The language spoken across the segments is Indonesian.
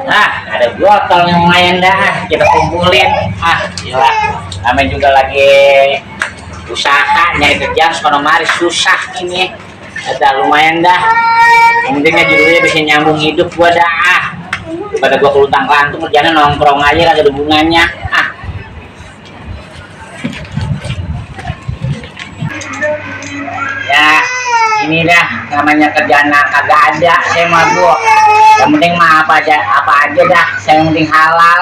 Nah, ada botol yang lumayan dah, kita kumpulin. Gila, namanya juga lagi usaha nyari kerjaan sono mari susah ini. Ada lumayan dah. Yang penting judulnya bisa nyambung hidup gua dah. Pada gua keluntang lantung kerjanya nongkrong aja kagak ada hubungannya. Ya, ini dah namanya kerjaan kagak ada. Saya mah Bu, yang penting mah apa aja dah. Saya yang penting halal.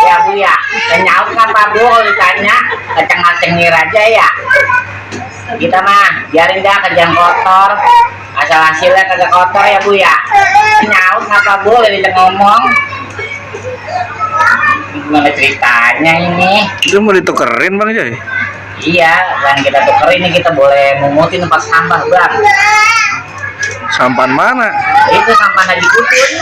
Ya Bu ya, saya nyaut kan Pak Bu kalau ditanya keceng-cengir aja ya. Kita mah biarin dah kerjaan kotor, asal hasilnya kagak kotor ya Bu ya. Nyaut ngapa boleh dia ngomong. Gimana ceritanya ini? Itu mau ditukerin Bang Joy? Iya, dan kita tukerin ini kita boleh mengutin tempat sampah Bang. Sampahan mana? Itu sampah Haji Kutun.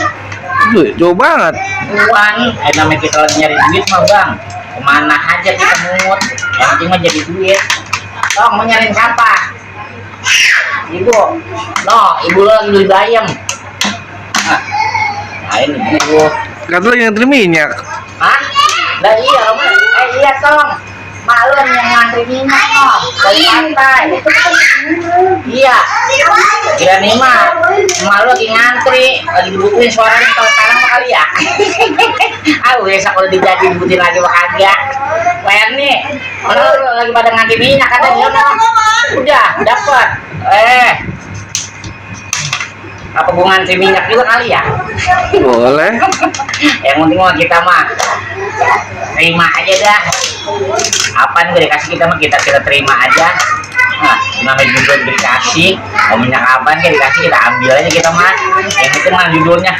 Jauh banget. Uang, namanya kita lagi nyari duit mah Bang. Kemana aja kita mungut, yang penting mah jadi duit. Tong mau nyariin sampah. Ibu, ibu lo lagi beli bayam. Nah ini Bu. Katanya yang ngantri minyak. Hah? Lah iya, iya Tong. Malu yang ngantri minyak dari pantai. Iya. Kira nih mah, malu lagi ngantri, lagi dibutuhin suaranya kalau sekarang kali ya. Besok kalau dijadi dibutuhin lagi kagak. Bayar nih, kalau lagi pada ngantri minyak ada di sana. Udah dapat. Apa gua ngantri minyak juga kali ya? Boleh. Yang penting mah kita mah terima aja dah. Apa nih dikasih kita mah kita terima aja. Nah, namanya juga dikasih, mau minyak apa nih dikasih kita ambil aja kita mah. Yang penting mah judulnya